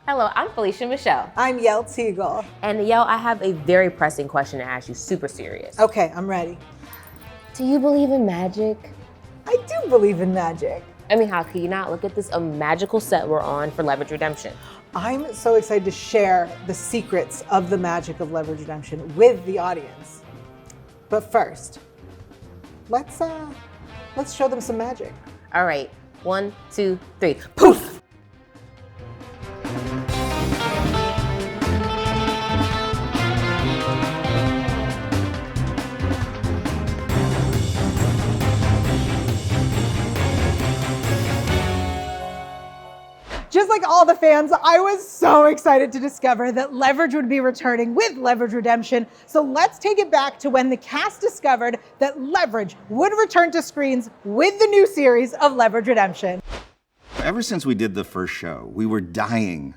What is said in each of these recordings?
Hello, I'm Felicia Michelle. I'm Yael Teagle. And Yael, I have a very pressing question to ask you, super serious. Okay, I'm ready. Do you believe in magic? I do believe in magic. I mean, how can you not? Look at this magical set we're on for Leverage Redemption. I'm so excited to share the secrets of the magic of Leverage Redemption with the audience. But first, let's show them some magic. All right, 1, 2, 3, poof! Just like all the fans, I was so excited to discover that Leverage would be returning with Leverage Redemption. So let's take it back to when the cast discovered that Leverage would return to screens with the new series of Leverage Redemption. Ever since we did the first show, we were dying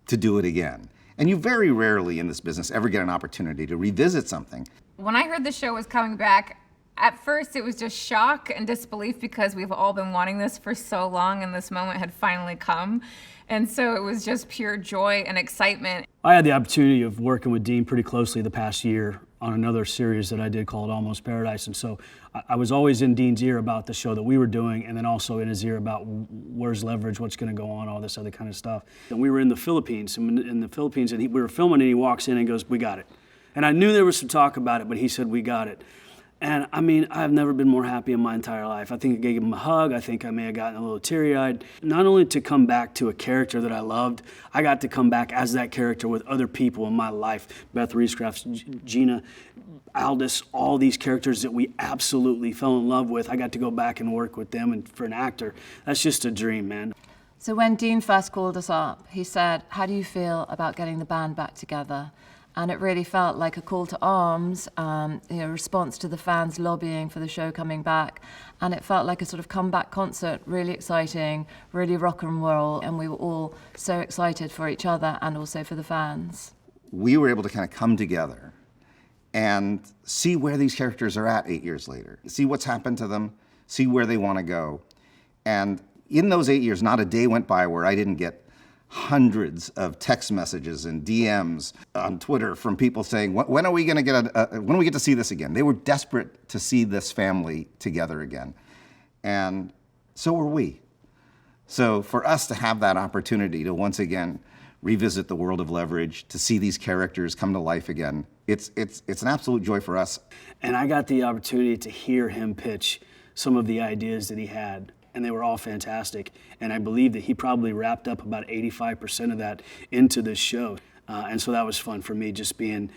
to do it again. And you very rarely in this business ever get an opportunity to revisit something. When I heard the show was coming back, at first it was just shock and disbelief because we've all been wanting this for so long and this moment had finally come. And so it was just pure joy and excitement. I had the opportunity of working with Dean pretty closely the past year on another series that I did called Almost Paradise. And so I was always in Dean's ear about the show that we were doing, and then also in his ear about where's Leverage, what's gonna go on, all this other kind of stuff. And we were in the Philippines, and we were filming, and he walks in and goes, "We got it." And I knew there was some talk about it, but he said, "We got it." And I mean, I've never been more happy in my entire life. I think I gave him a hug. I think I may have gotten a little teary-eyed. Not only to come back to a character that I loved, I got to come back as that character with other people in my life. Beth Riesgraf, Gina, Aldis, all these characters that we absolutely fell in love with. I got to go back and work with them, and for an actor, that's just a dream, man. So when Dean first called us up, he said, "How do you feel about getting the band back together?" And it really felt like a call to arms, a response to the fans lobbying for the show coming back. And it felt like a sort of comeback concert, really exciting, really rock and roll. And we were all so excited for each other and also for the fans. We were able to kind of come together and see where these characters are at 8 years later, see what's happened to them, see where they want to go. And in those 8 years, not a day went by where I didn't get hundreds of text messages and DMs on Twitter from people saying, when are we going to get when do we get to see this again? They were desperate to see this family together again. And so were we. So for us to have that opportunity to once again revisit the world of Leverage, to see these characters come to life again, it's an absolute joy for us. And I got the opportunity to hear him pitch some of the ideas that he had, and they were all fantastic. And I believe that he probably wrapped up about 85% of that into this show. And so that was fun for me, just being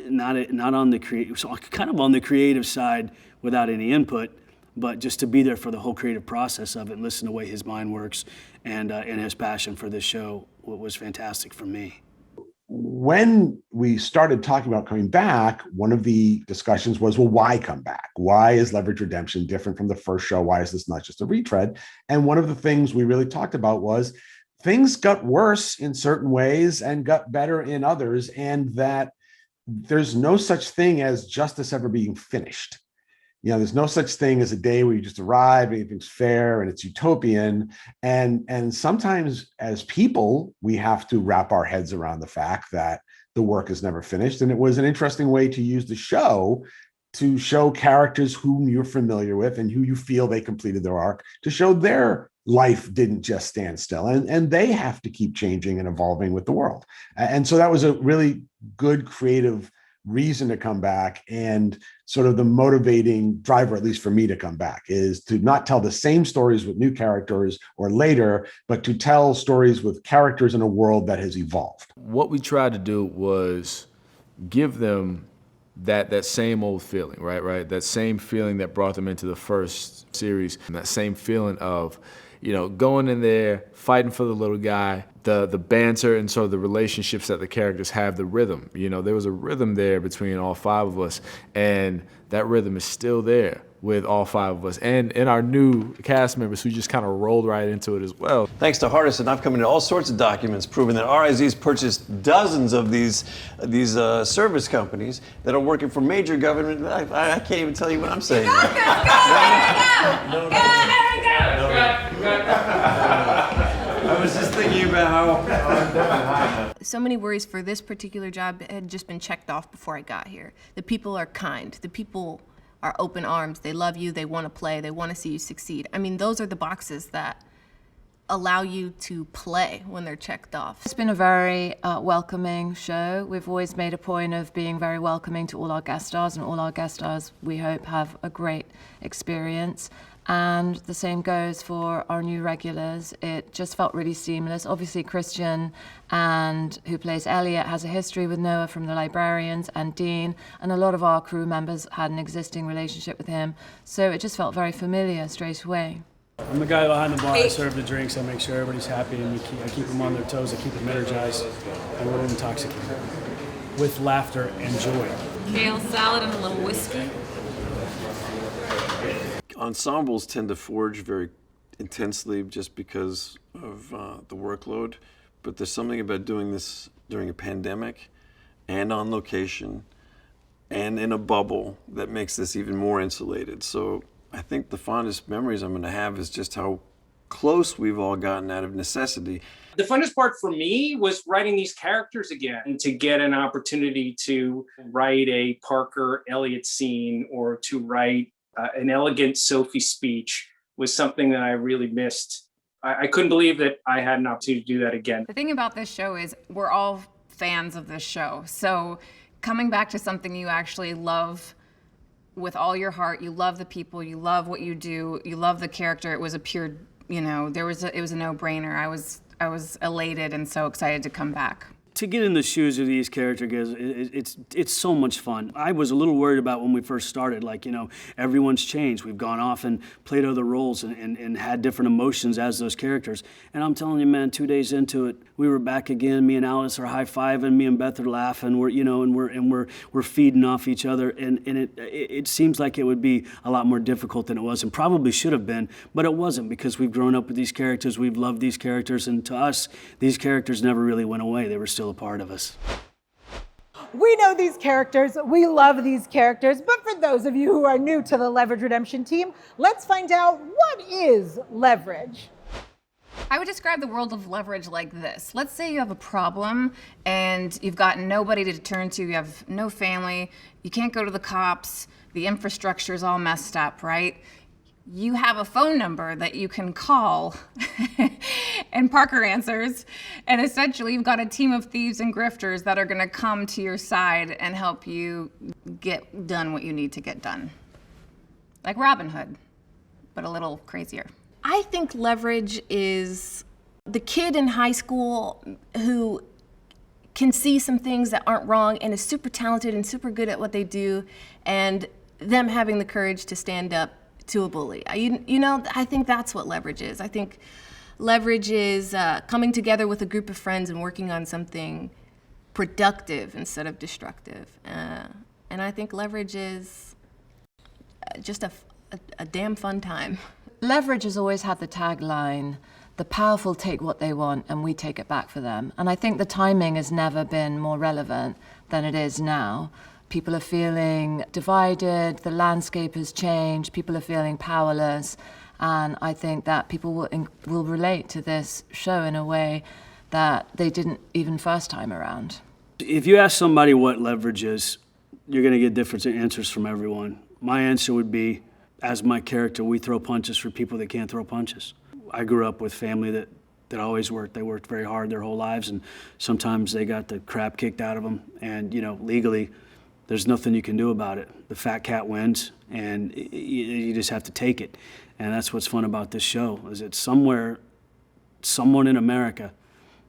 not on the kind of on the creative side without any input, but just to be there for the whole creative process of it, and listen to the way his mind works, and his passion for this show was fantastic for me. When we started talking about coming back, one of the discussions was, well, why come back? Why is Leverage Redemption different from the first show? Why is this not just a retread? And one of the things we really talked about was things got worse in certain ways and got better in others, and that there's no such thing as justice ever being finished. There's no such thing as a day where you just arrive, everything's fair and it's utopian. And sometimes as people, we have to wrap our heads around the fact that the work is never finished. And it was an interesting way to use the show to show characters whom you're familiar with and who you feel they completed their arc, to show their life didn't just stand still, and they have to keep changing and evolving with the world. And so that was a really good creative reason to come back, and sort of the motivating driver, at least for me, to come back, is to not tell the same stories with new characters or later, but to tell stories with characters in a world that has evolved. What we tried to do was give them that same old feeling, right? That same feeling that brought them into the first series, and that same feeling of, going in there, fighting for the little guy, the banter and sort of the relationships that the characters have, the rhythm. There was a rhythm there between all five of us, and that rhythm is still there with all five of us, and our new cast members who just kind of rolled right into it as well. Thanks to Hardison, I've come into all sorts of documents proving that RIZ's purchased dozens of these service companies that are working for major government. I can't even tell you what I'm saying. I was just thinking about how so many worries for this particular job had just been checked off before I got here. The people are kind. The people are open arms. They love you. They want to play. They want to see you succeed. I mean, those are the boxes that allow you to play when they're checked off. It's been a very welcoming show. We've always made a point of being very welcoming to all our guest stars, and all our guest stars, we hope, have a great experience. And the same goes for our new regulars. It just felt really seamless. Obviously, Christian, and who plays Elliot, has a history with Noah from The Librarians, and Dean, and a lot of our crew members had an existing relationship with him. So it just felt very familiar straight away. I'm the guy behind the bar. I serve the drinks. I make sure everybody's happy, and I keep them on their toes. I keep them energized. I won't intoxicate with laughter and joy. Kale salad and a little whiskey. Ensembles tend to forge very intensely just because of the workload, but there's something about doing this during a pandemic and on location and in a bubble that makes this even more insulated. So I think the fondest memories I'm going to have is just how close we've all gotten out of necessity. The funnest part for me was writing these characters again, and to get an opportunity to write a Parker Elliot scene or to write an elegant Sophie speech was something that I really missed. I couldn't believe that I had an opportunity to do that again. The thing about this show is we're all fans of this show. So coming back to something you actually love with all your heart, you love the people, you love what you do, you love the character. It was a pure, it was a no-brainer. I was elated and so excited to come back. To get in the shoes of these characters, it's so much fun. I was a little worried about when we first started, everyone's changed. We've gone off and played other roles and had different emotions as those characters. And I'm telling you, man, 2 days into it, we were back again. Me and Aldis are high-fiving. Me and Beth are laughing. We're feeding off each other. And it seems like it would be a lot more difficult than it was, and probably should have been, but it wasn't, because we've grown up with these characters. We've loved these characters, and to us, these characters never really went away. They were still a part of us. We know these characters, we love these characters, but for those of you who are new to the Leverage Redemption team, let's find out, what is leverage? I would describe the world of leverage like this. Let's say you have a problem and you've got nobody to turn to, you have no family, you can't go to the cops, the infrastructure is all messed up, right? You have a phone number that you can call, and Parker answers, and essentially you've got a team of thieves and grifters that are gonna come to your side and help you get done what you need to get done. Like Robin Hood, but a little crazier. I think leverage is the kid in high school who can see some things that aren't wrong and is super talented and super good at what they do, and them having the courage to stand up to a bully. I think that's what leverage is. I think leverage is coming together with a group of friends and working on something productive instead of destructive. And I think leverage is just a damn fun time. Leverage has always had the tagline, the powerful take what they want and we take it back for them. And I think the timing has never been more relevant than it is now. People are feeling divided, the landscape has changed, people are feeling powerless, and I think that people will relate to this show in a way that they didn't even first time around. If you ask somebody what leverage is, you're going to get different answers from everyone. My answer would be, as my character, we throw punches for people that can't throw punches. I grew up with family that always worked. They worked very hard their whole lives, and sometimes they got the crap kicked out of them, and legally, there's nothing you can do about it. The fat cat wins, and you just have to take it. And that's what's fun about this show, is that somewhere, someone in America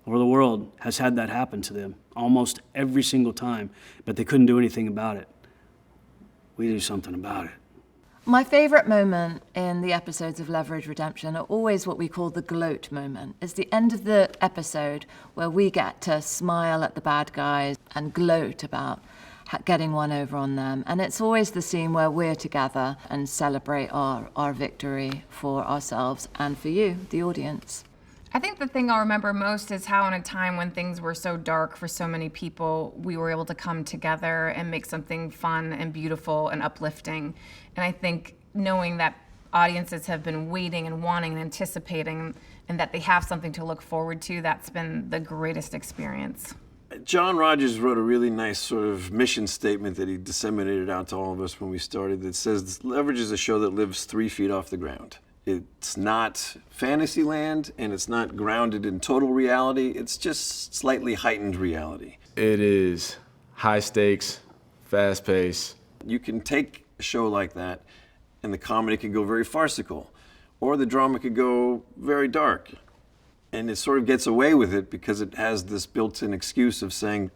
or the world has had that happen to them almost every single time, but they couldn't do anything about it. We do something about it. My favorite moment in the episodes of Leverage Redemption are always what we call the gloat moment. It's the end of the episode where we get to smile at the bad guys and gloat about getting one over on them. And it's always the scene where we're together and celebrate our victory for ourselves and for you, the audience. I think the thing I'll remember most is how in a time when things were so dark for so many people, we were able to come together and make something fun and beautiful and uplifting. And I think knowing that audiences have been waiting and wanting and anticipating, and that they have something to look forward to, that's been the greatest experience. John Rogers wrote a really nice sort of mission statement that he disseminated out to all of us when we started that says Leverage is a show that lives 3 feet off the ground. It's not Fantasyland, and it's not grounded in total reality. It's just slightly heightened reality. It is high stakes, fast pace. You can take a show like that, and the comedy can go very farcical, or the drama could go very dark. And it sort of gets away with it because it has this built-in excuse of saying,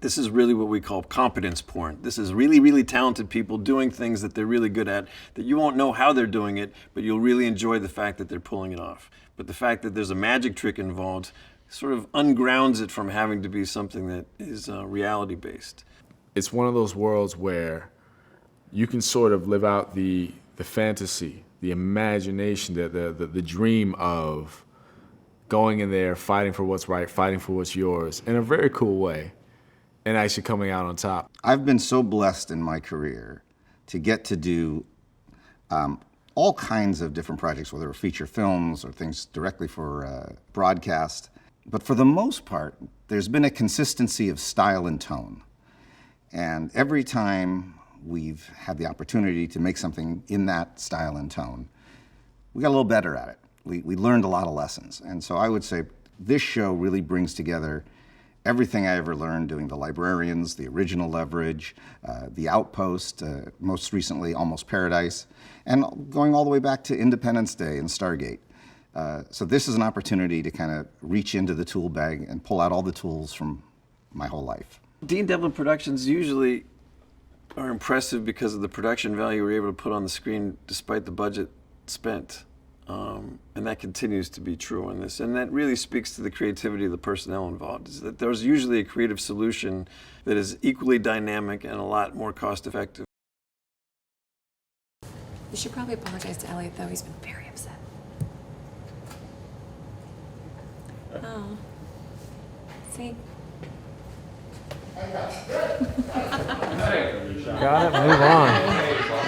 this is really what we call competence porn. This is really, really talented people doing things that they're really good at, that you won't know how they're doing it, but you'll really enjoy the fact that they're pulling it off. But the fact that there's a magic trick involved sort of ungrounds it from having to be something that is reality-based. It's one of those worlds where you can sort of live out the fantasy, the imagination, the dream of going in there, fighting for what's right, fighting for what's yours in a very cool way, and actually coming out on top. I've been so blessed in my career to get to do all kinds of different projects, whether feature films or things directly for broadcast. But for the most part, there's been a consistency of style and tone. And every time we've had the opportunity to make something in that style and tone, we got a little better at it. We learned a lot of lessons. And so I would say this show really brings together everything I ever learned doing The Librarians, the original Leverage, The Outpost, most recently Almost Paradise, and going all the way back to Independence Day and Stargate. So this is an opportunity to kind of reach into the tool bag and pull out all the tools from my whole life. Dean Devlin productions usually are impressive because of the production value we're able to put on the screen despite the budget spent. And that continues to be true in this. And that really speaks to the creativity of the personnel involved, is that there's usually a creative solution that is equally dynamic and a lot more cost effective. You should probably apologize to Elliot, though. He's been very upset. Oh. See? Got it, move on.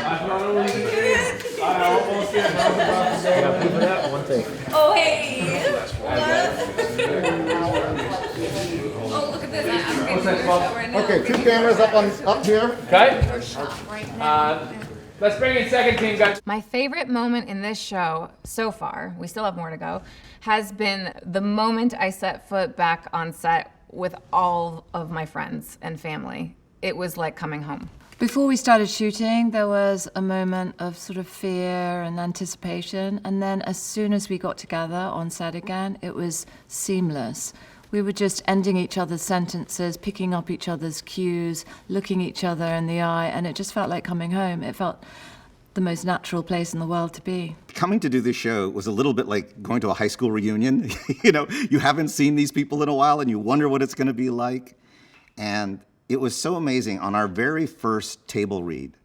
I almost did. Yeah, keep it up, one thing. Oh, hey! Oh, look at this. Okay, 2 cameras up here. Okay. Let's bring in second team, guys. My favorite moment in this show so far, we still have more to go, has been the moment I set foot back on set with all of my friends and family. It was like coming home. Before we started shooting, there was a moment of sort of fear and anticipation, and then as soon as we got together on set again, it was seamless. We were just ending each other's sentences, picking up each other's cues, looking each other in the eye, and it just felt like coming home. It felt the most natural place in the world to be. Coming to do this show was a little bit like going to a high school reunion. You know, you haven't seen these people in a while and you wonder what it's going to be like. And it was so amazing. On our very first table read,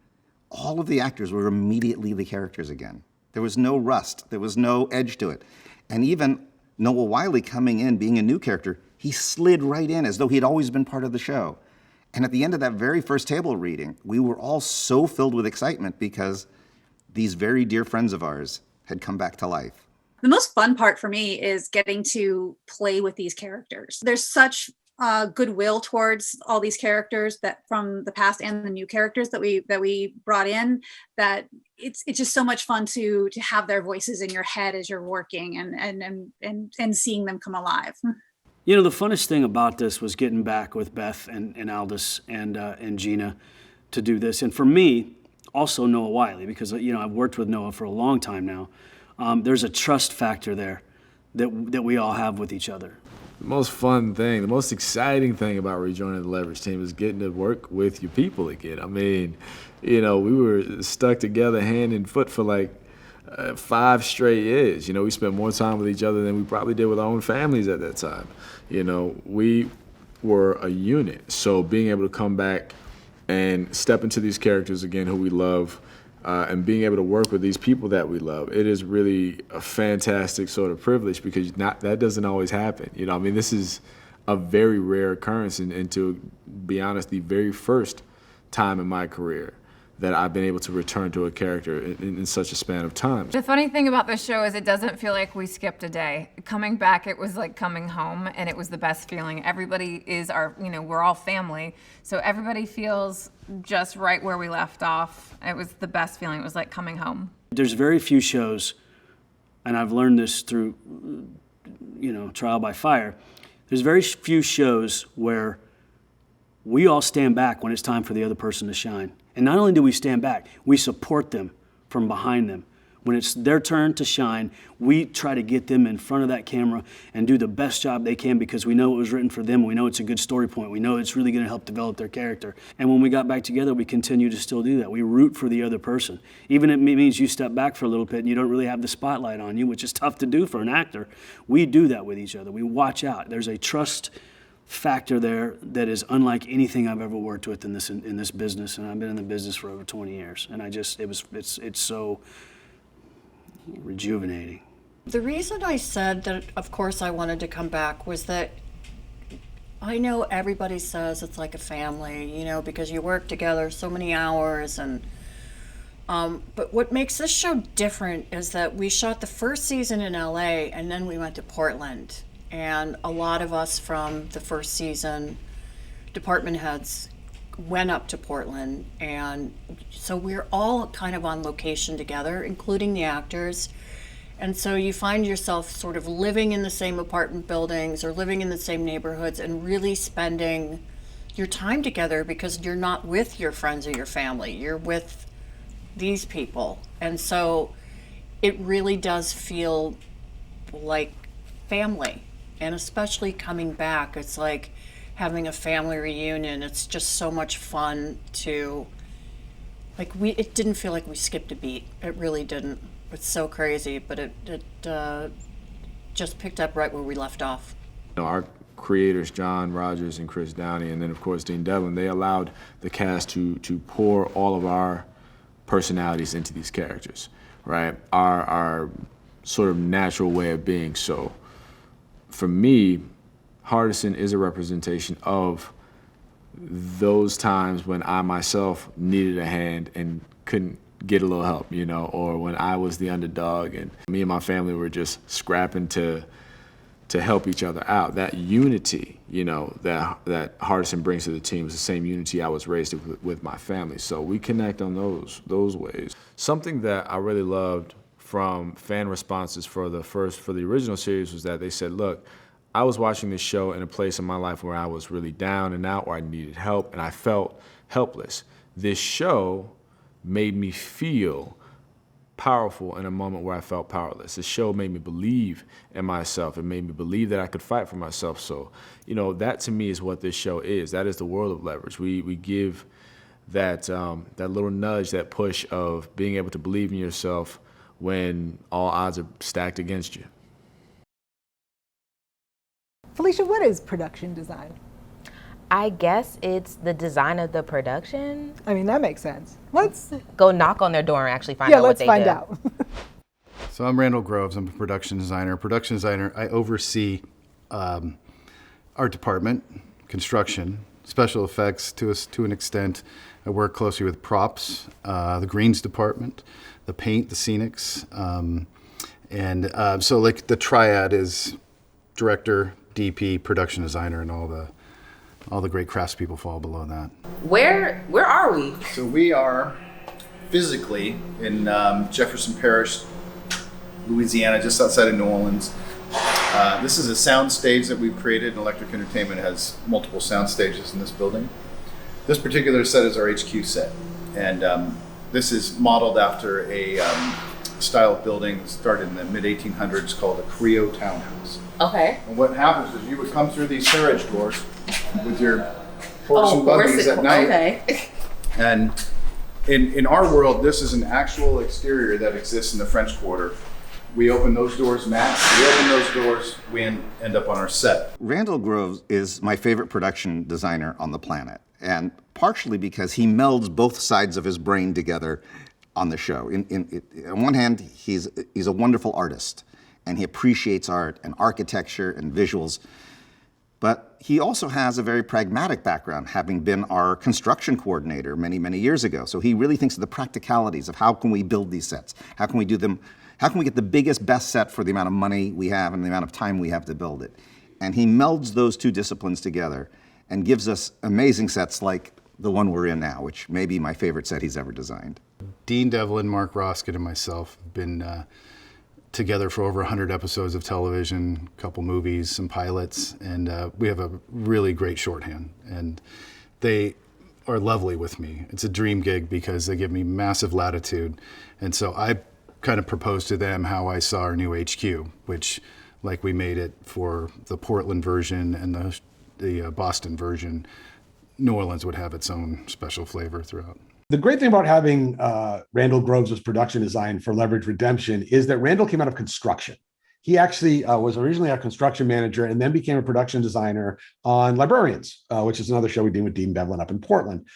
all of the actors were immediately the characters again. There was no rust. There was no edge to it. And even Noah Wyle coming in, being a new character, he slid right in as though he'd always been part of the show. And at the end of that very first table reading, we were all so filled with excitement because these very dear friends of ours had come back to life. The most fun part for me is getting to play with these characters. There's such goodwill towards all these characters that from the past and the new characters that we brought in, that it's just so much fun to have their voices in your head as you're working and seeing them come alive. You know, the funnest thing about this was getting back with Beth and Aldis and Gina to do this. And for me, also Noah Wyle, because, you know, I've worked with Noah for a long time now. There's a trust factor there that we all have with each other. The most fun thing, the most exciting thing about rejoining the Leverage team is getting to work with your people again. I mean, you know, we were stuck together hand and foot for like 5 straight years. You know, we spent more time with each other than we probably did with our own families at that time. You know, we were a unit. So being able to come back and step into these characters again who we love, and being able to work with these people that we love, it is really a fantastic sort of privilege because that doesn't always happen. You know, I mean, this is a very rare occurrence, and to be honest, the very first time in my career that I've been able to return to a character in such a span of time. The funny thing about this show is it doesn't feel like we skipped a day. Coming back, it was like coming home, and it was the best feeling. Everybody is we're all family, so everybody feels just right where we left off. It was the best feeling. It was like coming home. There's very few shows, and I've learned this through, trial by fire. There's very few shows where we all stand back when it's time for the other person to shine. And not only do we stand back, we support them from behind them. When it's their turn to shine, we try to get them in front of that camera and do the best job they can because we know it was written for them. We know it's a good story point. We know it's really going to help develop their character. And when we got back together, we continue to still do that. We root for the other person. Even if it means you step back for a little bit and you don't really have the spotlight on you, which is tough to do for an actor. We do that with each other. We watch out. There's a trust factor there that is unlike anything I've ever worked with in this business, and I've been in the business for over 20 years. And it's so rejuvenating. The reason I said that, of course, I wanted to come back was that I know everybody says it's like a family, because you work together so many hours, and but what makes this show different is that we shot the first season in LA and then we went to Portland. And a lot of us from the first season, department heads, went up to Portland. And so we're all kind of on location together, including the actors. And so you find yourself sort of living in the same apartment buildings or living in the same neighborhoods and really spending your time together because you're not with your friends or your family. You're with these people. And so it really does feel like family. And especially coming back, it's like having a family reunion. It's just so much fun to, it didn't feel like we skipped a beat. It really didn't. It's so crazy, but it just picked up right where we left off. Our creators, John Rogers and Chris Downey, and then of course Dean Devlin, they allowed the cast to pour all of our personalities into these characters, right? Our sort of natural way of being. So for me, Hardison is a representation of those times when I myself needed a hand and couldn't get a little help, or when I was the underdog and me and my family were just scrapping to help each other out. That unity, that Hardison brings to the team is the same unity I was raised with my family. So we connect on those ways. Something that I really loved from fan responses for the original series was that they said, look, I was watching this show in a place in my life where I was really down and out, where I needed help, and I felt helpless. This show made me feel powerful in a moment where I felt powerless. This show made me believe in myself. It made me believe that I could fight for myself. So, that to me is what this show is. That is the world of leverage. We give that little nudge, that push of being able to believe in yourself when all odds are stacked against you. Felicia, what is production design? I guess it's the design of the production. I mean, that makes sense. Let's go knock on their door and actually find out what they do. Yeah, let's find out. So I'm Randall Groves. I'm a production designer. Production designer, I oversee art department, construction, special effects to an extent. I work closely with props, the greens department, the paint, the scenics. So like the triad is director, DP, production designer, and all the great craftspeople fall below that. Where are we? So we are physically in Jefferson Parish, Louisiana, just outside of New Orleans. This is a sound stage that we've created, and Electric Entertainment has multiple sound stages in this building. This particular set is our HQ set, and this is modeled after a style of building that started in the mid-1800s called a Creo townhouse. Okay. And what happens is you would come through these carriage doors with your horse and buggies at night. Okay. And in our world, this is an actual exterior that exists in the French Quarter. We open those doors, Matt. We open those doors, we end up on our set. Randall Groves is my favorite production designer on the planet, and partially because he melds both sides of his brain together on the show. On one hand, he's a wonderful artist, and he appreciates art and architecture and visuals. But he also has a very pragmatic background, having been our construction coordinator many, many years ago. So he really thinks of the practicalities of how can we build these sets? How can we do them? How can we get the biggest, best set for the amount of money we have and the amount of time we have to build it? And he melds those two disciplines together and gives us amazing sets like the one we're in now, which may be my favorite set he's ever designed. Dean Devlin, Mark Roskett, and myself have been together for over 100 episodes of television, a couple movies, some pilots, and we have a really great shorthand. And they are lovely with me. It's a dream gig because they give me massive latitude. And so I kind of proposed to them how I saw our new HQ, which, like, we made it for the Portland version and the Boston version. New Orleans would have its own special flavor throughout. The great thing about having Randall Groves as production design for Leverage Redemption is that Randall came out of construction. He actually was originally a construction manager and then became a production designer on Librarians, which is another show we did with Dean Devlin up in Portland.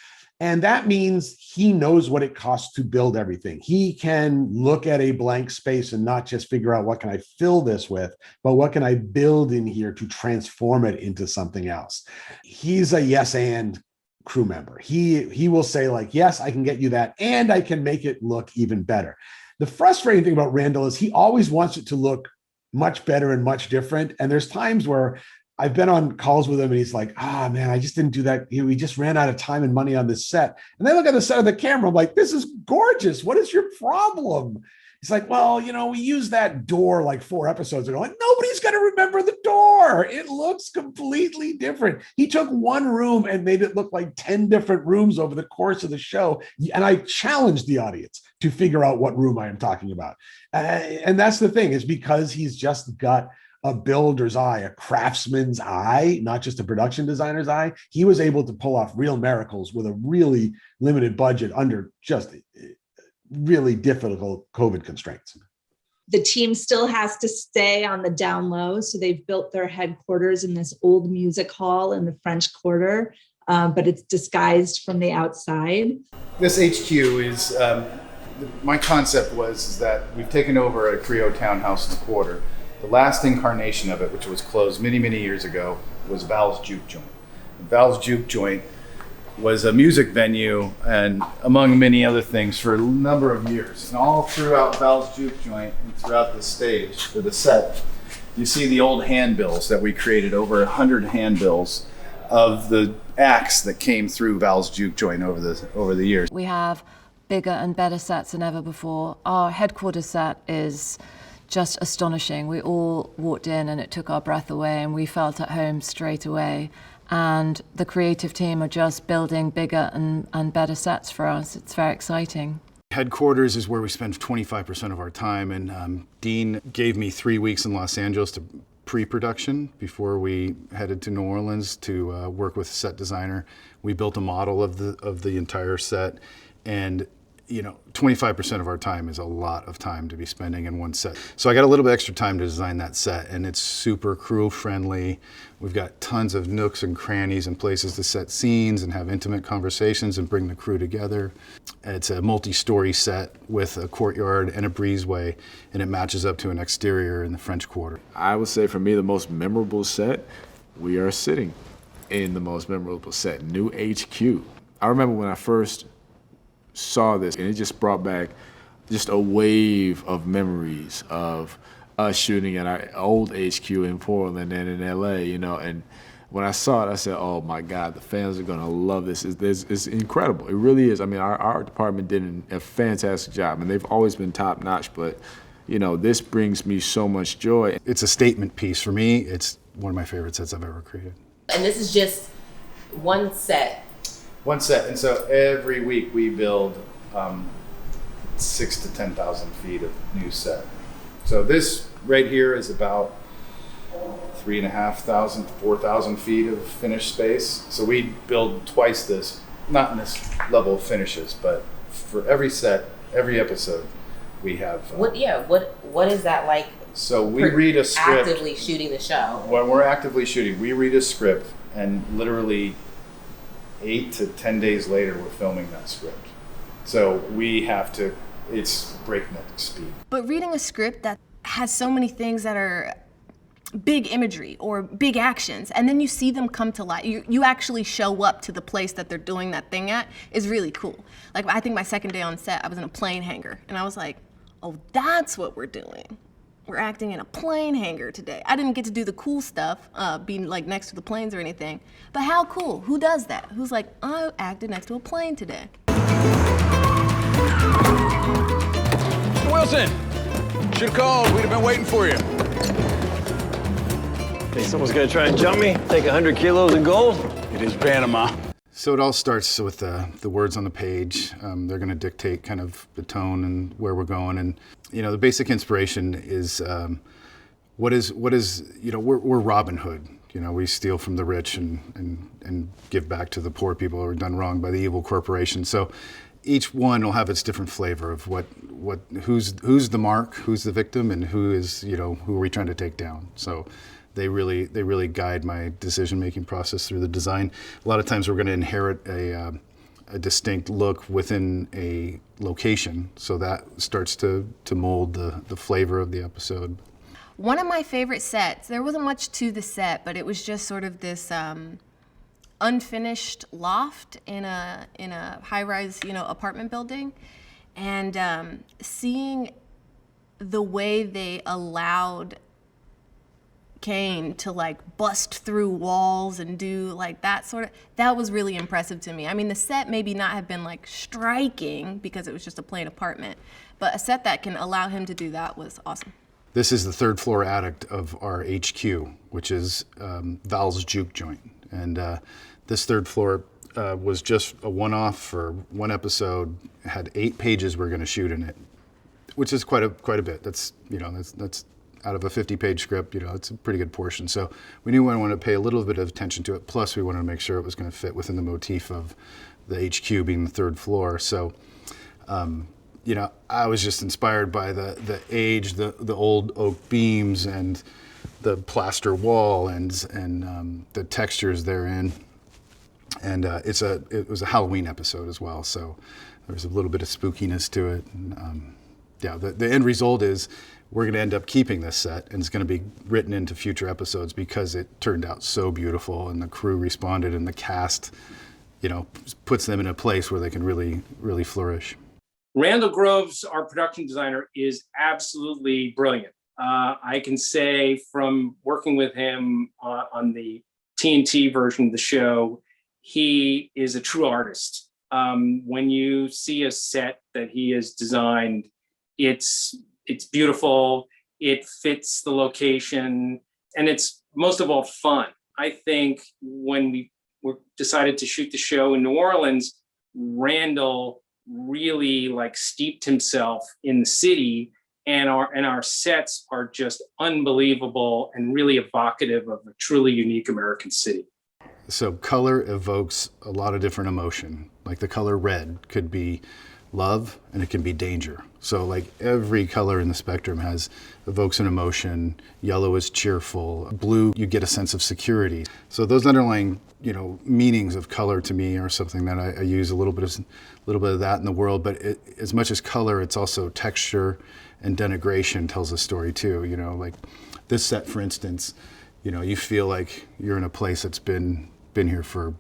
And that means he knows what it costs to build everything. He can look at a blank space and not just figure out what can I fill this with, but what can I build in here to transform it into something else. He's a yes and crew member. He will say, like, yes, I can get you that, and I can make it look even better. The frustrating thing about Randall is he always wants it to look much better and much different. And there's times where I've been on calls with him and he's like, man, I just didn't do that. We just ran out of time and money on this set. And they look at the set of the camera, I'm like, this is gorgeous. What is your problem? He's like, well, we used that door like 4 episodes ago. Like, nobody's going to remember the door. It looks completely different. He took one room and made it look like 10 different rooms over the course of the show. And I challenged the audience to figure out what room I am talking about. And that's the thing, is because he's just got a builder's eye, a craftsman's eye, not just a production designer's eye. He was able to pull off real miracles with a really limited budget under just really difficult COVID constraints. The team still has to stay on the down low. So they've built their headquarters in this old music hall in the French Quarter, but it's disguised from the outside. This HQ is, my concept was that we've taken over a Creo townhouse in the Quarter. The last incarnation of it, which was closed many, many years ago, was Val's Juke Joint. Val's Juke Joint was a music venue, and among many other things, for a number of years. And all throughout Val's Juke Joint and throughout the stage, or the set, you see the old handbills that we created, over 100 handbills of the acts that came through Val's Juke Joint over the years. We have bigger and better sets than ever before. Our headquarters set is just astonishing. We all walked in and it took our breath away and we felt at home straight away. And the creative team are just building bigger and better sets for us. It's very exciting. Headquarters is where we spend 25% of our time, and Dean gave me 3 weeks in Los Angeles to pre-production before we headed to New Orleans to work with a set designer. We built a model of the entire set, and 25% of our time is a lot of time to be spending in one set. So I got a little bit extra time to design that set, and it's super crew friendly. We've got tons of nooks and crannies and places to set scenes and have intimate conversations and bring the crew together. It's a multi-story set with a courtyard and a breezeway, and it matches up to an exterior in the French Quarter. I would say for me, the most memorable set, we are sitting in the most memorable set, New HQ. I remember when I first saw this, and it just brought back just a wave of memories of us shooting at our old HQ in Portland and in LA, and when I saw it, I said, oh my God, the fans are gonna love this. It's incredible, it really is. I mean, our department did a fantastic job, and they've always been top notch, but this brings me so much joy. It's a statement piece for me. It's one of my favorite sets I've ever created. And this is just one set. One set, and so every week we build 6,000 to 10,000 feet of new set. So this right here is about 3,500 to 4,000 feet of finished space. So we build twice this, not in this level of finishes, but for every set, every episode, we have. What is that like? So we read a script. Actively shooting the show. When we're actively shooting, we read a script, and literally 8 to 10 days later, we're filming that script. So we have to, it's breakneck speed. But reading a script that has so many things that are big imagery or big actions, and then you see them come to life. You actually show up to the place that they're doing that thing at is really cool. Like, I think my second day on set, I was in a plane hangar, and I was like, oh, that's what we're doing. We're acting in a plane hangar today. I didn't get to do the cool stuff, being like next to the planes or anything, but how cool? Who does that? Who's like, I acted next to a plane today. Wilson, should have called. We'd have been waiting for you. Think someone's gonna try and jump me? Take 100 kilos of gold? It is Panama. So it all starts with the words on the page. They're going to dictate kind of the tone and where we're going. And, the basic inspiration is what is we're Robin Hood. We steal from the rich and give back to the poor people who are done wrong by the evil corporation. So each one will have its different flavor of who's the mark, who's the victim, and who are we trying to take down. So they really guide my decision-making process through the design. A lot of times we're going to inherit a distinct look within a location, so that starts to mold the flavor of the episode. One of my favorite sets, there wasn't much to the set, but it was just sort of this unfinished loft in a high-rise, apartment building, and seeing the way they allowed Kane to like bust through walls and do like that was really impressive to me. I mean, the set maybe not have been like striking because it was just a plain apartment, but a set that can allow him to do that was awesome. This is the third floor attic of our HQ, which is Val's Juke Joint. And this third floor was just a one-off for one episode. It had 8 pages we're going to shoot in it, which is quite a bit. That's out of a 50-page script, it's a pretty good portion. So we knew we wanted to pay a little bit of attention to it. Plus, we wanted to make sure it was going to fit within the motif of the HQ being the third floor. So, I was just inspired by the age, the old oak beams, and the plaster wall, and the textures therein. And it was a Halloween episode as well, so there was a little bit of spookiness to it. And, the end result is we're going to end up keeping this set, and it's going to be written into future episodes because it turned out so beautiful, and the crew responded, and the cast, puts them in a place where they can really, really flourish. Randall Groves, our production designer, is absolutely brilliant. I can say from working with him on the TNT version of the show, he is a true artist. When you see a set that he has designed, it's beautiful, it fits the location, and it's most of all fun. I think when we decided to shoot the show in New Orleans, Randall really steeped himself in the city, and our sets are just unbelievable and really evocative of a truly unique American city. So color evokes a lot of different emotion. Like the color red could be love, and it can be danger. So every color in the spectrum evokes an emotion. Yellow is cheerful. Blue, you get a sense of security. So those underlying, meanings of color to me are something that I use a little bit of that in the world. But as much as color, it's also texture, and denigration tells a story too. Like this set, for instance, you feel like you're in a place that's been here for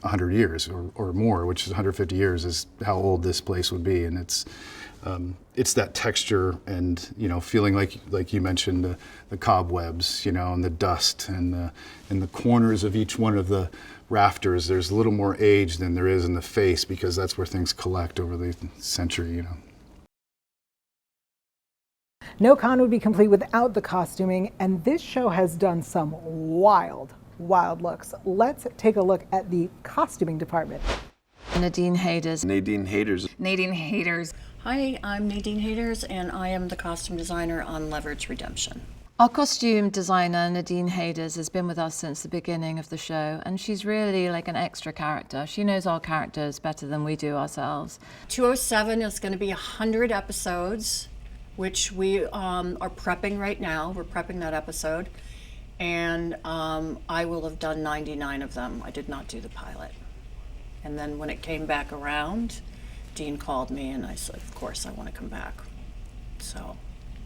100 years or more, which is 150 years is how old this place would be. And it's that texture and, feeling like you mentioned, the cobwebs, and the dust and the corners of each one of the rafters. There's a little more age than there is in the face because that's where things collect over the century, No con would be complete without the costuming, and this show has done some wild looks. Let's take a look at the costuming department. Nadine Haders. Nadine Haders. Nadine Haders. Hi, I'm Nadine Haders, and I am the costume designer on Leverage Redemption. Our costume designer, Nadine Haders, has been with us since the beginning of the show, and she's really like an extra character. She knows our characters better than we do ourselves. 207 is going to be 100 episodes, which we are prepping right now. We're prepping that episode. And I will have done 99 of them. I did not do the pilot. And then when it came back around, Dean called me and I said, of course I want to come back. So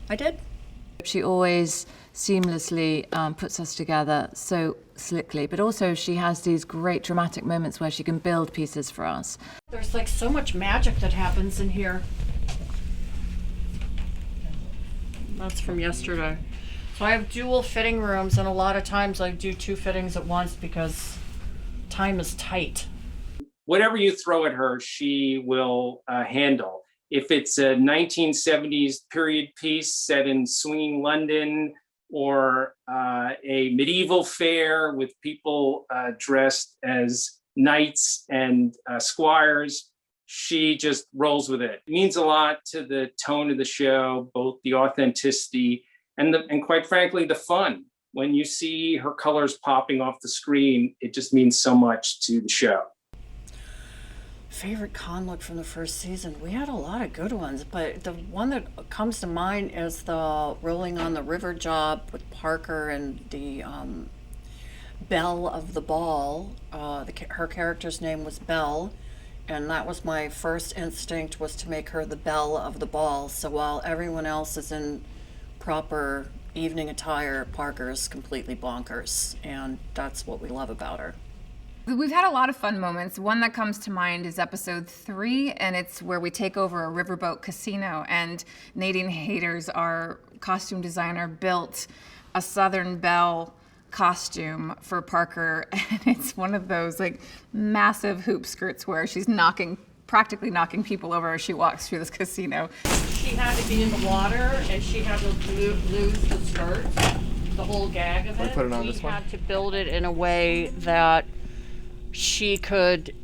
I did. She always seamlessly puts us together so slickly, but also she has these great dramatic moments where she can build pieces for us. There's like so much magic that happens in here. That's from yesterday. So I have dual fitting rooms, and a lot of times I do 2 fittings at once because time is tight. Whatever you throw at her, she will handle. If it's a 1970s period piece set in swinging London, or a medieval fair with people dressed as knights and squires, she just rolls with it. It means a lot to the tone of the show, both the authenticity and quite frankly, the fun. When you see her colors popping off the screen, it just means so much to the show. Favorite con look from the first season? We had a lot of good ones, but the one that comes to mind is the rolling on the river job with Parker and the Belle of the Ball. Her character's name was Belle, and that was my first instinct, was to make her the Belle of the Ball. So while everyone else is in proper evening attire, Parker's completely bonkers, and that's what we love about her. We've had a lot of fun moments. One that comes to mind is episode 3, and it's where we take over a riverboat casino, and Nadine Hayters, our costume designer, built a Southern Belle costume for Parker, and it's one of those like massive hoop skirts where she's practically knocking people over as she walks through this casino. She had to be in the water, and she had to lose the skirt, the whole gag of it. Put it on we this one. had to build it in a way that she could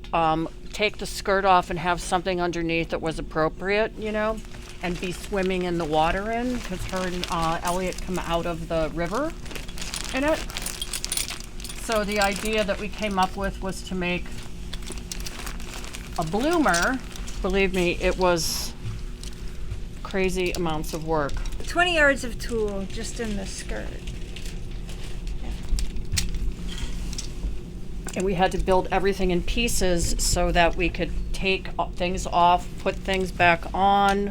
take the skirt off and have something underneath that was appropriate, and be swimming in the water because her and Elliot come out of the river in it. So the idea that we came up with was to make a bloomer. Believe me, it was crazy amounts of work. 20 yards of tulle just in the skirt. And we had to build everything in pieces so that we could take things off, put things back on.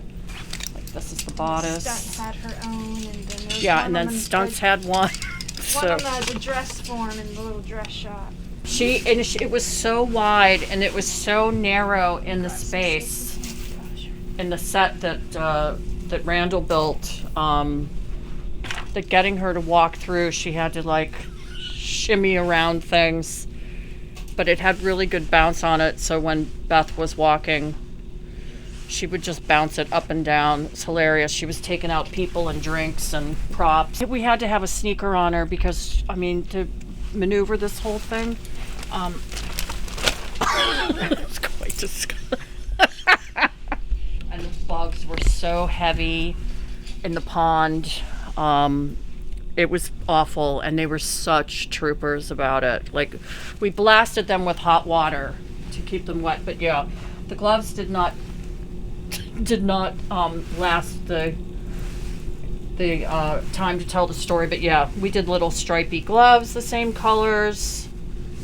Like this is the bodice. Stunts had her own, and then there was Yeah, one and then on Stunts had one. One on the dress form in the little dress shop. It was so wide and it was so narrow in the space in the set that Randall built, that getting her to walk through, she had to like shimmy around things. But it had really good bounce on it, so when Beth was walking, she would just bounce it up and down. It's hilarious. She was taking out people and drinks and props. We had to have a sneaker on her because, to maneuver this whole thing, it's quite disgusting. And the bugs were so heavy in the pond. It was awful, and they were such troopers about it. Like, we blasted them with hot water to keep them wet, but yeah, the gloves did not last the time to tell the story. But yeah, we did little stripy gloves, the same colors.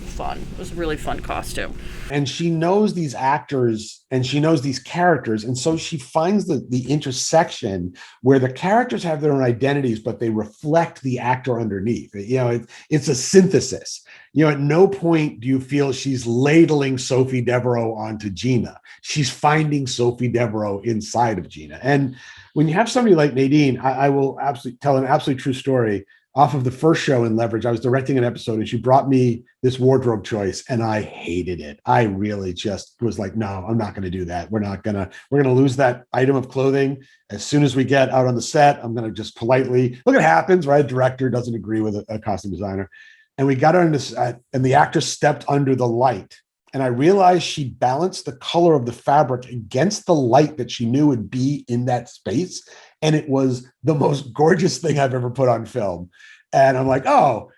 Fun. It was a really fun costume. And she knows these actors and she knows these characters. And so she finds the intersection where the characters have their own identities, but they reflect the actor underneath. It's a synthesis. At no point do you feel she's ladling Sophie Devereaux onto Gina. She's finding Sophie Devereaux inside of Gina. And when you have somebody like Nadine, I will absolutely tell an absolutely true story. Off of the first show in Leverage, I was directing an episode and she brought me this wardrobe choice and I hated it. I really just was like, no, I'm not going to do that. We're going to lose that item of clothing. As soon as we get out on the set, I'm going to just politely, look, it happens, right? A director doesn't agree with a costume designer. And we got her in this, and the actress stepped under the light. And I realized she balanced the color of the fabric against the light that she knew would be in that space. And it was the most gorgeous thing I've ever put on film. And I'm like, oh,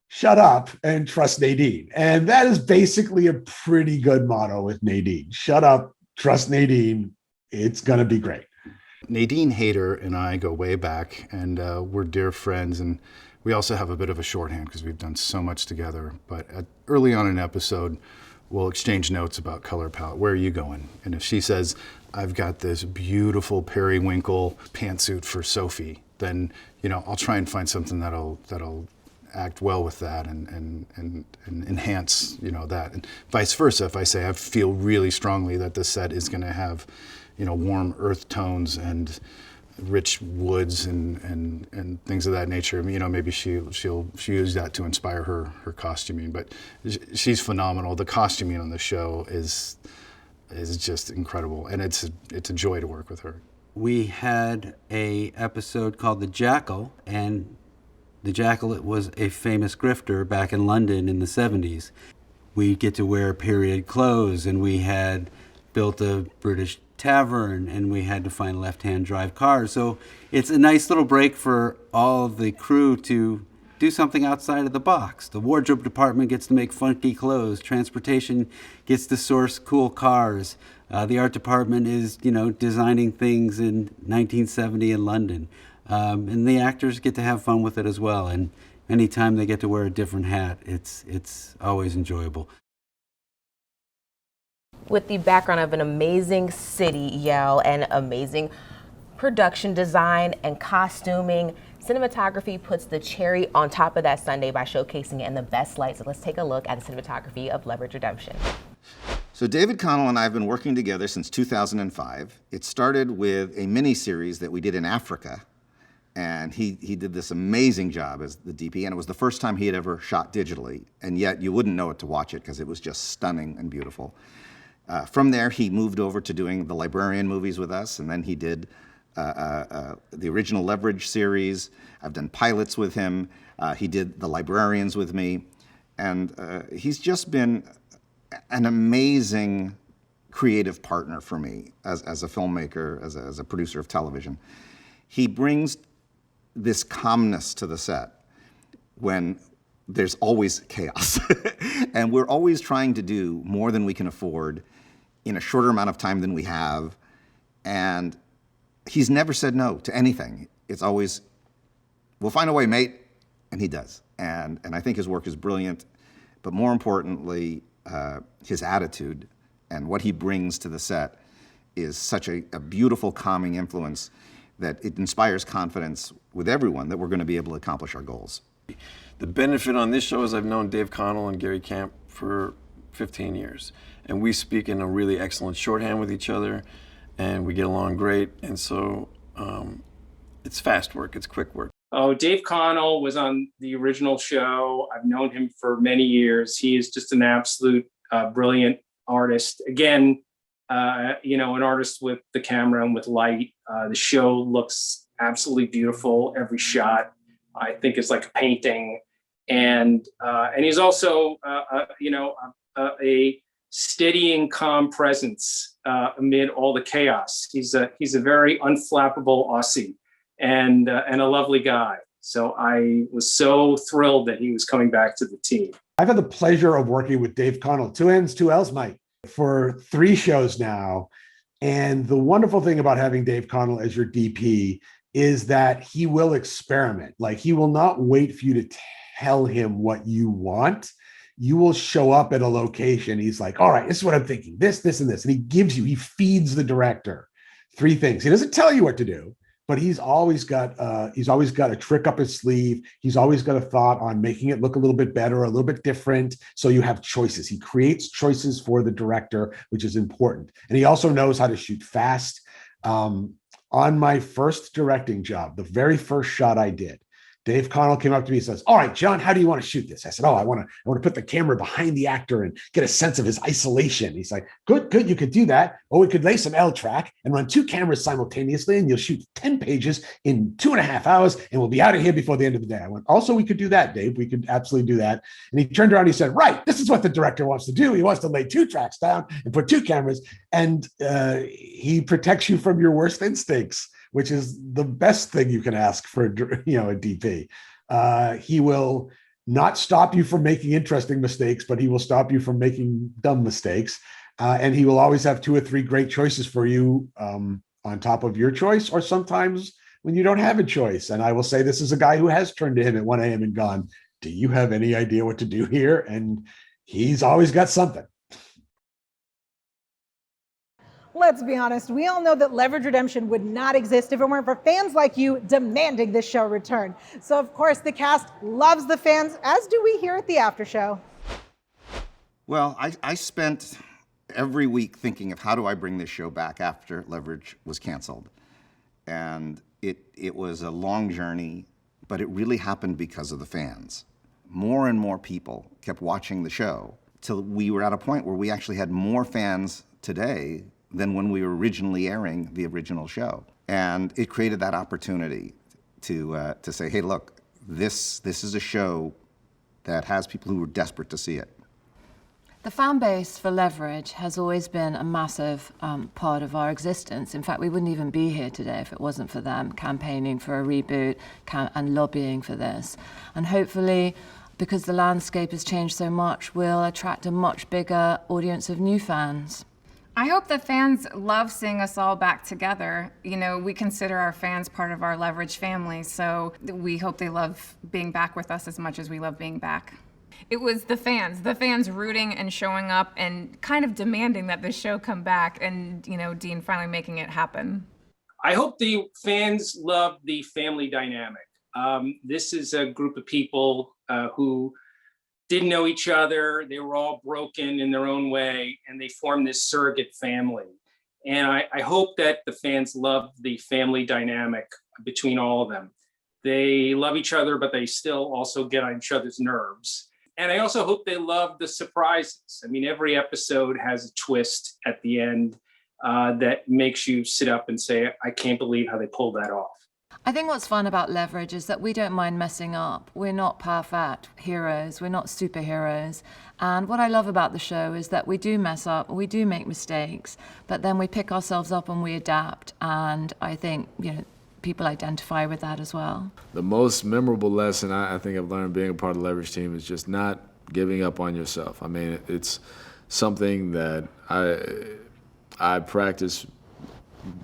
shut up and trust Nadine. And that is basically a pretty good motto with Nadine. Shut up, trust Nadine. It's going to be great. Nadine Hayter and I go way back, and we're dear friends. And we also have a bit of a shorthand because we've done so much together. But early on in an episode, we'll exchange notes about color palette. Where are you going? And if she says, I've got this beautiful periwinkle pantsuit for Sophie, then, you know, I'll try and find something that'll act well with that and enhance, you know, that. And vice versa, if I say I feel really strongly that this set is going to have, you know, warm earth tones and rich woods and things of that nature, you know, maybe she'll use that to inspire her costuming. But she's phenomenal. The costuming on the show is just incredible, and it's a joy to work with her. We had a episode called The Jackal, and the Jackal was a famous grifter back in London in the 70s. We get to wear period clothes, and we had built a British tavern, and we had to find left-hand drive cars. So it's a nice little break for all of the crew to do something outside of the box. The wardrobe department gets to make funky clothes. Transportation gets to source cool cars. The art department is, you know, designing things in 1970 in London. And the actors get to have fun with it as well. And anytime they get to wear a different hat, it's always enjoyable. With the background of an amazing city, Yael, and amazing production design and costuming, cinematography puts the cherry on top of that sundae by showcasing it in the best light. So let's take a look at the cinematography of Leverage Redemption. So David Connell and I have been working together since 2005. It started with a mini-series that we did in Africa. And he did this amazing job as the DP, and it was the first time he had ever shot digitally, and yet you wouldn't know it to watch it because it was just stunning and beautiful. From there, he moved over to doing the Librarian movies with us, and then he did the original Leverage series. I've done pilots with him. He did the Librarians with me, and he's just been an amazing creative partner for me as a filmmaker, as a producer of television. He brings this calmness to the set when there's always chaos. And we're always trying to do more than we can afford in a shorter amount of time than we have. And he's never said no to anything. It's always, we'll find a way, mate. And he does. And I think his work is brilliant. But more importantly, his attitude and what he brings to the set is such a beautiful, calming influence that it inspires confidence with everyone that we're going to be able to accomplish our goals. The benefit on this show is I've known Dave Connell and Gary Camp for 15 years. And we speak in a really excellent shorthand with each other, and we get along great. And so it's fast work, it's quick work. Oh, Dave Connell was on the original show. I've known him for many years. He is just an absolute brilliant artist. Again, you know, an artist with the camera and with light. The show looks absolutely beautiful. Every shot, I think, is like a painting. And he's also, you know, a steadying, calm presence amid all the chaos. He's a very unflappable Aussie and a lovely guy. So I was so thrilled that he was coming back to the team. I've had the pleasure of working with Dave Connell, 2 N's, 2 L's, Mike, for 3 shows now. And the wonderful thing about having Dave Connell as your DP is that he will experiment. Like, he will not wait for you to tell him what you want. You will show up at a location. He's like, all right, this is what I'm thinking, this, and this. And he feeds the director 3 things. He doesn't tell you what to do, but he's always got a trick up his sleeve. He's always got a thought on making it look a little bit better, a little bit different. So you have choices. He creates choices for the director, which is important. And he also knows how to shoot fast. On my first directing job, the very first shot I did, Dave Connell came up to me and says, all right, John, how do you want to shoot this? I said, I want to put the camera behind the actor and get a sense of his isolation. He's like, good, you could do that. Or we could lay some L track and run 2 cameras simultaneously, and you'll shoot 10 pages in 2.5 hours, and we'll be out of here before the end of the day. I went, also, we could do that, Dave. We could absolutely do that. And he turned around and he said, right, this is what the director wants to do. He wants to lay 2 tracks down and put 2 cameras, and he protects you from your worst instincts, which is the best thing you can ask for, you know, a DP. He will not stop you from making interesting mistakes, but he will stop you from making dumb mistakes. And he will always have 2 or 3 great choices for you on top of your choice, or sometimes when you don't have a choice. And I will say, this is a guy who has turned to him at 1 a.m. and gone, do you have any idea what to do here? And he's always got something. Let's be honest, we all know that Leverage Redemption would not exist if it weren't for fans like you demanding this show return. So of course the cast loves the fans, as do we here at the after show. Well, I spent every week thinking of how do I bring this show back after Leverage was canceled. And it was a long journey, but it really happened because of the fans. More and more people kept watching the show till we were at a point where we actually had more fans today than when we were originally airing the original show. And it created that opportunity to say, hey, look, this is a show that has people who are desperate to see it. The fan base for Leverage has always been a massive part of our existence. In fact, we wouldn't even be here today if it wasn't for them campaigning for a reboot and lobbying for this. And hopefully, because the landscape has changed so much, we'll attract a much bigger audience of new fans. I hope the fans love seeing us all back together. You know, we consider our fans part of our Leverage family, so we hope they love being back with us as much as we love being back. It was the fans rooting and showing up and kind of demanding that the show come back, and, you know, Dean finally making it happen. I hope the fans love the family dynamic. This is a group of people who didn't know each other. They were all broken in their own way, and they formed this surrogate family. And I hope that the fans love the family dynamic between all of them. They love each other, but they still also get on each other's nerves. And I also hope they love the surprises. I mean, every episode has a twist at the end that makes you sit up and say, I can't believe how they pulled that off. I think what's fun about Leverage is that we don't mind messing up. We're not perfect heroes. We're not superheroes. And what I love about the show is that we do mess up, we do make mistakes, but then we pick ourselves up and we adapt. And I think, you know, people identify with that as well. The most memorable lesson I think I've learned being a part of the Leverage team is just not giving up on yourself. I mean, it's something that I practice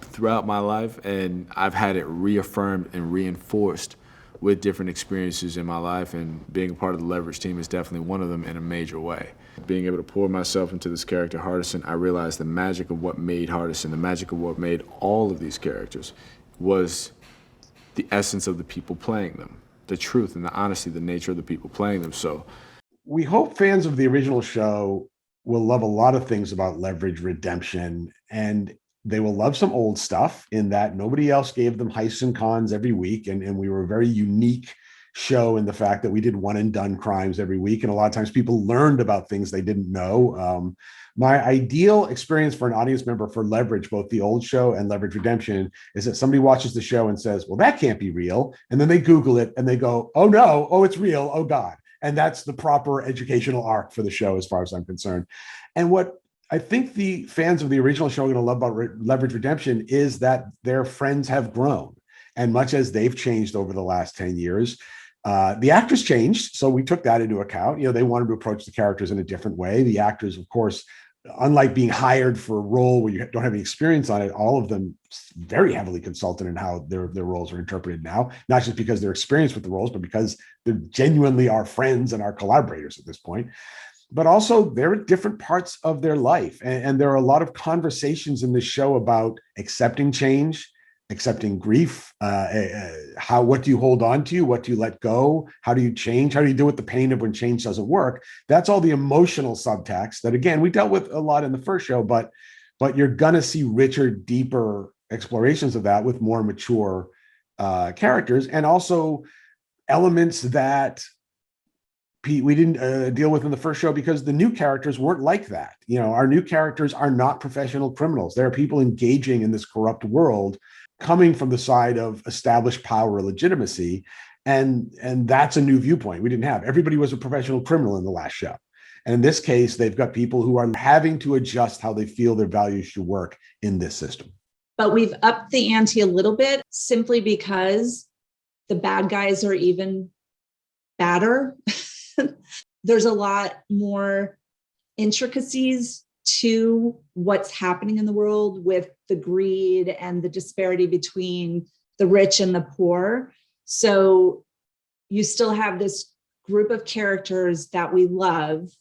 throughout my life, and I've had it reaffirmed and reinforced with different experiences in my life, and being a part of the Leverage team is definitely one of them in a major way. Being able to pour myself into this character, Hardison, I realized the magic of what made Hardison, the magic of what made all of these characters, was the essence of the people playing them, the truth and the honesty, the nature of the people playing them. So we hope fans of the original show will love a lot of things about Leverage Redemption, and they will love some old stuff in that nobody else gave them heists and cons every week. And we were a very unique show in the fact that we did one and done crimes every week. And a lot of times people learned about things they didn't know. My ideal experience for an audience member for Leverage, both the old show and Leverage Redemption, is that somebody watches the show and says, well, that can't be real. And then they Google it and they go, oh no, oh, it's real. Oh God. And that's the proper educational arc for the show, as far as I'm concerned. And what I think the fans of the original show are going to love about Leverage Redemption is that their friends have grown. And much as they've changed over the last 10 years, the actors changed. So we took that into account. You know, they wanted to approach the characters in a different way. The actors, of course, unlike being hired for a role where you don't have any experience on it, all of them very heavily consulted in how their roles are interpreted now, not just because they're experienced with the roles, but because they're genuinely our friends and our collaborators at this point. But also they're at different parts of their life. And there are a lot of conversations in this show about accepting change, accepting grief, what do you hold on to? What do you let go? How do you change? How do you deal with the pain of when change doesn't work? That's all the emotional subtext that, again, we dealt with a lot in the first show, but you're gonna see richer, deeper explorations of that with more mature characters, and also elements that we didn't deal with in the first show because the new characters weren't like that. You know, our new characters are not professional criminals. There are people engaging in this corrupt world, coming from the side of established power or legitimacy. And that's a new viewpoint we didn't have. Everybody was a professional criminal in the last show. And in this case, they've got people who are having to adjust how they feel their values should work in this system. But we've upped the ante a little bit simply because the bad guys are even badder. There's a lot more intricacies to what's happening in the world with the greed and the disparity between the rich and the poor. So you still have this group of characters that we love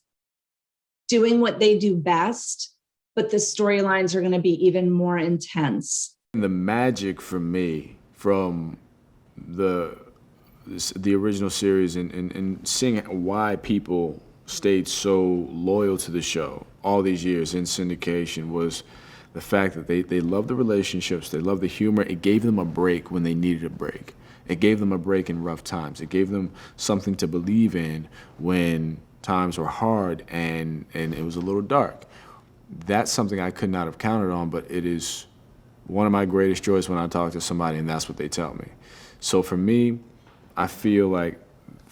doing what they do best, but the storylines are going to be even more intense. The magic for me from the original series and seeing why people stayed so loyal to the show all these years in syndication was the fact that they loved the relationships, they loved the humor. It gave them a break when they needed a break. It gave them a break in rough times. It gave them something to believe in when times were hard and it was a little dark. That's something I could not have counted on, but it is one of my greatest joys when I talk to somebody and that's what they tell me. So for me, I feel like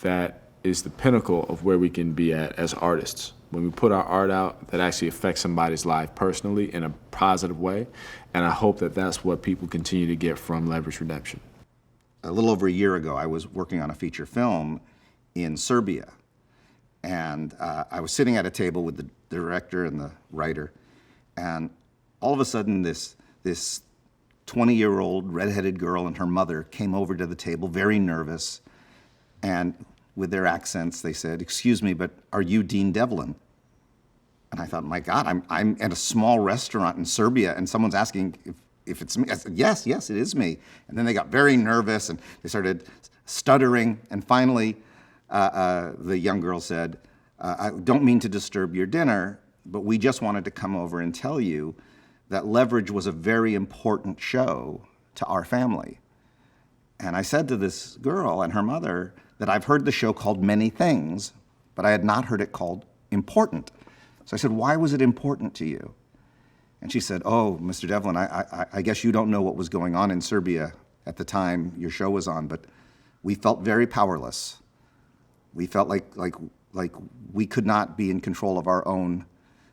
that is the pinnacle of where we can be at as artists. When we put our art out that actually affects somebody's life personally in a positive way, and I hope that that's what people continue to get from Leverage Redemption. A little over a year ago, I was working on a feature film in Serbia. And I was sitting at a table with the director and the writer. And all of a sudden, this 20-year-old redheaded girl and her mother came over to the table, very nervous. And with their accents, they said, "Excuse me, but are you Dean Devlin?" And I thought, my God, I'm at a small restaurant in Serbia, and someone's asking if it's me. I said, yes, it is me. And then they got very nervous, and they started stuttering. And finally, the young girl said, "I don't mean to disturb your dinner, but we just wanted to come over and tell you that Leverage was a very important show to our family." And I said to this girl and her mother that I've heard the show called many things, but I had not heard it called important. So I said, "Why was it important to you?" And she said, "Oh, Mr. Devlin, I guess you don't know what was going on in Serbia at the time your show was on, but we felt very powerless. We felt like we could not be in control of our own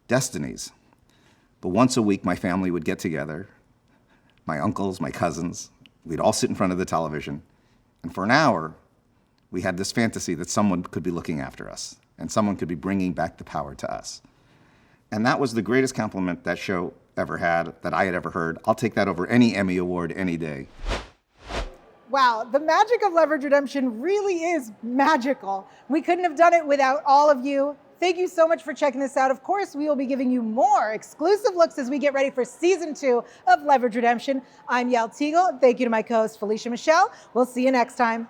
destinies. But once a week, my family would get together, my uncles, my cousins, we'd all sit in front of the television, and for an hour, we had this fantasy that someone could be looking after us, and someone could be bringing back the power to us." And that was the greatest compliment that show ever had, that I had ever heard. I'll take that over any Emmy Award any day. Wow, the magic of Leverage Redemption really is magical. We couldn't have done it without all of you. Thank you so much for checking this out. Of course, we will be giving you more exclusive looks as we get ready for season 2 of Leverage Redemption. I'm Yael Teagle. Thank you to my co-host, Felicia Michelle. We'll see you next time.